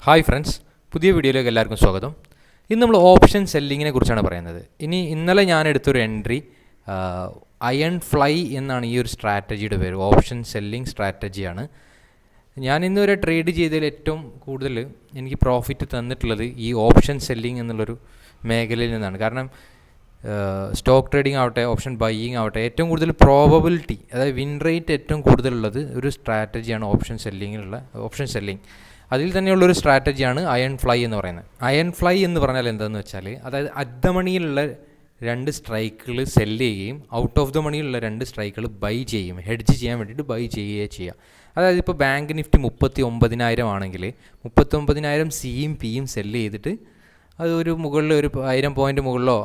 Hi friends, പുതിയ വീഡിയോയിലേക്ക് എല്ലാവർക്കും സ്വാഗതം. ഇന്ന് നമ്മൾ ഓപ്ഷൻ സെല്ലിങ്ങിനെ കുറിച്ചാണ് പറയുന്നത്. ഇന്നലെ ഞാൻ എടുത്തൊരു എൻട്രി അയൺ ഫ്ലൈ എന്നാണ് ഈ ഒരു സ്ട്രാറ്റജിയുടെ പേര്. ഓപ്ഷൻ സെല്ലിംഗ് സ്ട്രാറ്റജിയാണ്. ഞാൻ ഇന്നുവരെ ട്രേഡ് ചെയ്തതിൽ ഏറ്റവും കൂടുതൽ എനിക്ക് പ്രോഫിറ്റ് തന്നിട്ടുള്ളത് ഈ ഓപ്ഷൻ സെല്ലിംഗ് എന്നുള്ളൊരു മേഖലയിൽ നിന്നാണ്. കാരണം സ്റ്റോക്ക് ട്രേഡിംഗ് ആവട്ടെ, ഓപ്ഷൻ ബൈയിങ് ആവട്ടെ, ഏറ്റവും കൂടുതൽ പ്രോബബിലിറ്റി, അതായത് വിൻ റേറ്റ് ഏറ്റവും കൂടുതലുള്ളത് ഒരു സ്ട്രാറ്റജിയാണ് ഓപ്ഷൻ സെല്ലിംഗ്. അതിൽ തന്നെയുള്ളൊരു സ്ട്രാറ്റജിയാണ് അയൺ ഫ്ലൈ എന്ന് പറയുന്നത്. അയൺ ഫ്ലൈ എന്ന് പറഞ്ഞാൽ എന്താണെന്ന് വെച്ചാൽ, അതായത് അറ്റ് ദ മണിയിലുള്ള 2 സ്ട്രൈക്കുകൾ സെല്ല് ചെയ്യുകയും ഔട്ട് ഓഫ് ദ മണിയിലുള്ള 2 സ്ട്രൈക്കുകൾ ബൈ ചെയ്യും, ഹെഡ്ജ് ചെയ്യാൻ വേണ്ടിയിട്ട് ബൈ ചെയ്യുകയും ചെയ്യുക. അതായത് ഇപ്പോൾ ബാങ്ക് നിഫ്റ്റി 39,000 ആണെങ്കിൽ 39,000 സിയും പിയും സെല്ല് ചെയ്തിട്ട് അത് ഒരു മുകളിൽ ഒരു 1000 പോയിൻറ്റ് മുകളിലോ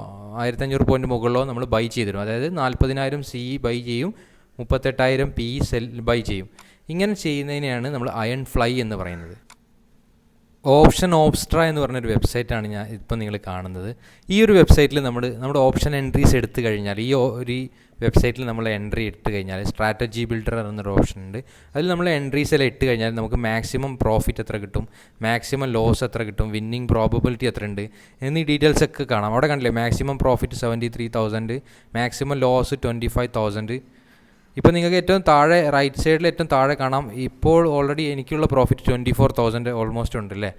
1500 പോയിൻറ്റ് മുകളിലോ നമ്മൾ ബൈ ചെയ്തിരും. അതായത് 40,000 സി ബൈ ചെയ്യും, 38,000 പി ബൈ ചെയ്യും. ഇങ്ങനെ ചെയ്യുന്നതിനെയാണ് നമ്മൾ അയൺ ഫ്ലൈ എന്ന് പറയുന്നത്. ഓപ്ഷൻ ഓപ്സ്ട്ര എന്ന് പറഞ്ഞൊരു വെബ്സൈറ്റാണ് ഞാൻ ഇപ്പോൾ നിങ്ങൾ കാണുന്നത്. ഈ ഒരു വെബ്സൈറ്റിൽ നമ്മുടെ ഓപ്ഷൻ എൻട്രീസ് എടുത്തു കഴിഞ്ഞാൽ, ഈ ഒരു വെബ്സൈറ്റിൽ നമ്മൾ എൻട്രി ഇട്ട് കഴിഞ്ഞാൽ സ്ട്രാറ്റജി ബിൽഡർ എന്നൊരു ഓപ്ഷൻ ഉണ്ട്. അതിൽ നമ്മൾ എൻട്രീസ് എല്ലാം ഇട്ട് കഴിഞ്ഞാൽ നമുക്ക് മാക്സിമം പ്രോഫിറ്റ് എത്ര കിട്ടും, മാക്സിമം ലോസ് എത്ര കിട്ടും, വിന്നിങ് പ്രോബബിലിറ്റി എത്ര ഉണ്ട് എന്നീ ഡീറ്റെയിൽസ് ഒക്കെ കാണാം. അവിടെ കണ്ടില്ലേ, മാക്സിമം പ്രോഫിറ്റ് 73,000, മാക്സിമം ലോസ് 25,000. ഇപ്പോൾ നിങ്ങൾക്ക് ഏറ്റവും താഴെ റൈറ്റ് സൈഡിൽ ഏറ്റവും താഴെ കാണാം, ഇപ്പോൾ ഓൾറെഡി എനിക്കുള്ള പ്രോഫിറ്റ് 24,000 ഓൾമോസ്റ്റ് ഉണ്ട് അല്ലേ.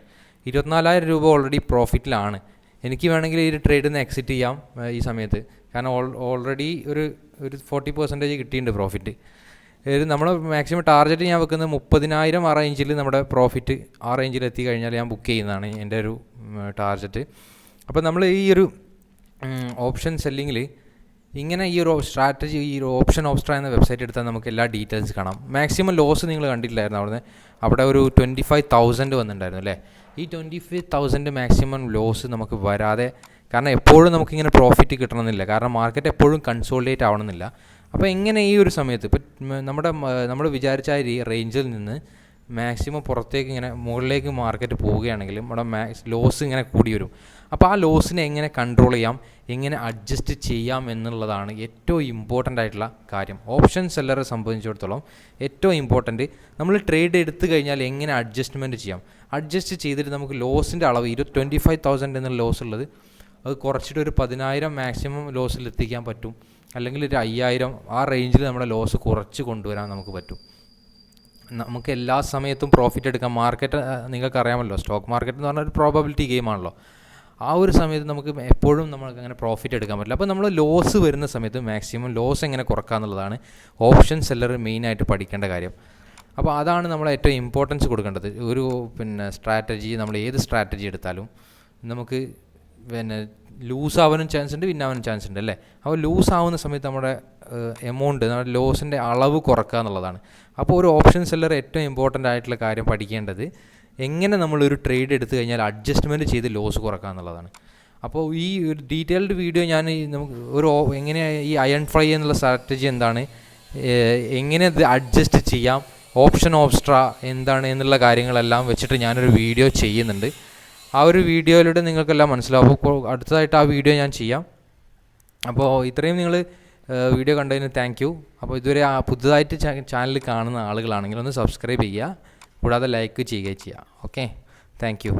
24,000 രൂപ ഓൾറെഡി പ്രോഫിറ്റിലാണ്. എനിക്ക് വേണമെങ്കിൽ ഈ ഒരു ട്രേഡിൽ നിന്ന് എക്സിറ്റ് ചെയ്യാം ഈ സമയത്ത്. കാരണം ഓൾറെഡി ഒരു 40% കിട്ടിയിട്ടുണ്ട് പ്രോഫിറ്റ്. നമ്മൾ മാക്സിമം ടാർഗറ്റ് ഞാൻ വെക്കുന്നത് 30,000 ആ റേഞ്ചിൽ നമ്മുടെ പ്രോഫിറ്റ് ആ റേഞ്ചിൽ എത്തിക്കഴിഞ്ഞാൽ ഞാൻ ബുക്ക് ചെയ്യുന്നതാണ് എൻ്റെ ഒരു ടാർഗറ്റ്. അപ്പോൾ നമ്മൾ ഈ ഒരു ഓപ്ഷൻ സെല്ലിങ്ങിൽ ഇങ്ങനെ ഈ ഒരു സ്ട്രാറ്റജി, ഈ ഒരു ഓപ്ഷൻ ഓപ്സ്ട്ര എന്ന വെബ്സൈറ്റ് എടുത്താൽ നമുക്ക് എല്ലാ ഡീറ്റെയിൽസ് കാണാം. മാക്സിമം ലോസ് നിങ്ങൾ കണ്ടിട്ടില്ലായിരുന്നു, അവിടെ ഒരു 25,000 വന്നിട്ടുണ്ടായിരുന്നു അല്ലേ. ഈ 25,000 മാക്സിമം ലോസ് നമുക്ക് വരാതെ, കാരണം എപ്പോഴും നമുക്കിങ്ങനെ പ്രോഫിറ്റ് കിട്ടണമെന്നില്ല, കാരണം മാർക്കറ്റ് എപ്പോഴും കൺസോളിഡേറ്റ് ആവണമെന്നില്ല. അപ്പോൾ എങ്ങനെ ഈ ഒരു സമയത്ത് ഇപ്പോൾ നമ്മൾ വിചാരിച്ച ആ റേഞ്ചിൽ നിന്ന് മാക്സിമം പുറത്തേക്ക് ഇങ്ങനെ മുകളിലേക്ക് മാർക്കറ്റ് പോവുകയാണെങ്കിൽ നമ്മുടെ ലോസ് ഇങ്ങനെ കൂടി വരും. അപ്പോൾ ആ ലോസിനെ എങ്ങനെ കൺട്രോൾ ചെയ്യാം, എങ്ങനെ അഡ്ജസ്റ്റ് ചെയ്യാം എന്നുള്ളതാണ് ഏറ്റവും ഇമ്പോർട്ടൻ്റ് ആയിട്ടുള്ള കാര്യം. ഓപ്ഷൻ സെല്ലറെ സംബന്ധിച്ചിടത്തോളം ഏറ്റവും ഇമ്പോർട്ടൻറ്റ്, നമ്മൾ ട്രേഡ് എടുത്തു കഴിഞ്ഞാൽ എങ്ങനെ അഡ്ജസ്റ്റ്മെൻറ്റ് ചെയ്യാം. അഡ്ജസ്റ്റ് ചെയ്തിട്ട് നമുക്ക് ലോസിൻ്റെ അളവ് 25,000 എന്നുള്ള ലോസ് ഉള്ളത് അത് കുറച്ചിട്ട് ഒരു 10,000 മാക്സിമം ലോസിൽ എത്തിക്കാൻ പറ്റും, അല്ലെങ്കിൽ ഒരു 5,000 ആ റേഞ്ചിൽ നമ്മുടെ ലോസ് കുറച്ച് കൊണ്ടുവരാൻ നമുക്ക് പറ്റും. നമുക്ക് എല്ലാ സമയത്തും പ്രോഫിറ്റ് എടുക്കാം. മാർക്കറ്റ് നിങ്ങൾക്കറിയാമല്ലോ, സ്റ്റോക്ക് മാർക്കറ്റ് എന്ന് പറഞ്ഞാൽ ഒരു പ്രോബബിലിറ്റി ഗെയിമാണല്ലോ. ആ ഒരു സമയത്ത് നമുക്ക് എപ്പോഴും നമ്മൾക്ക് അങ്ങനെ പ്രോഫിറ്റ് എടുക്കാൻ പറ്റില്ല. അപ്പോൾ നമ്മൾ ലോസ് വരുന്ന സമയത്ത് മാക്സിമം ലോസ് എങ്ങനെ കുറക്കുക എന്നുള്ളതാണ് ഓപ്ഷൻ സെല്ലർ മെയിനായിട്ട് പഠിക്കേണ്ട കാര്യം. അപ്പോൾ അതാണ് നമ്മൾ ഏറ്റവും ഇമ്പോർട്ടൻസ് കൊടുക്കേണ്ടത്. ഒരു സ്ട്രാറ്റജി, നമ്മൾ ഏത് സ്ട്രാറ്റജി എടുത്താലും നമുക്ക് ലൂസ് ആവാനും ചാൻസ് ഉണ്ട്, വിൻ ആവാനും ചാൻസ് ഉണ്ട് അല്ലേ. അപ്പോൾ ലൂസ് ആവുന്ന സമയത്ത് നമ്മുടെ എമൗണ്ട്, നമ്മുടെ ലോസിൻ്റെ അളവ് കുറക്കുക എന്നുള്ളതാണ്. അപ്പോൾ ഒരു ഓപ്ഷൻ സെല്ലർ ഏറ്റവും ഇമ്പോർട്ടൻ്റ് ആയിട്ടുള്ള കാര്യം പഠിക്കേണ്ടത് എങ്ങനെ നമ്മളൊരു ട്രേഡ് എടുത്തു കഴിഞ്ഞാൽ അഡ്ജസ്റ്റ്മെൻറ്റ് ചെയ്ത് ലോസ് കുറക്കുക എന്നുള്ളതാണ്. അപ്പോൾ ഈ ഒരു ഡീറ്റെയിൽഡ് വീഡിയോ ഞാൻ നമുക്ക് എങ്ങനെ ഈ അയൺ ഫ്ലൈ എന്നുള്ള സ്ട്രാറ്റജി എന്താണ്, എങ്ങനെ ഇത് അഡ്ജസ്റ്റ് ചെയ്യാം, ഓപ്ഷൻ ഓപ്സ്ട്ര എന്താണ് എന്നുള്ള കാര്യങ്ങളെല്ലാം വെച്ചിട്ട് ഞാനൊരു വീഡിയോ ചെയ്യുന്നുണ്ട്. ആ ഒരു വീഡിയോയിലൂടെ നിങ്ങൾക്കെല്ലാം മനസ്സിലാവും. അപ്പോൾ അടുത്തതായിട്ട് ആ വീഡിയോ ഞാൻ ചെയ്യാം. അപ്പോൾ ഇത്രയും നിങ്ങൾ വീഡിയോ കണ്ടതിന് താങ്ക് യു. അപ്പോൾ ഇതുവരെ പുതുതായിട്ട് ചാനൽ കാണുന്ന ആളുകളാണെങ്കിൽ ഒന്ന് സബ്സ്ക്രൈബ് ചെയ്യുക, കൂടാതെ ലൈക്ക് ചെയ്യുകയും ചെയ്യുക. Okay, thank you.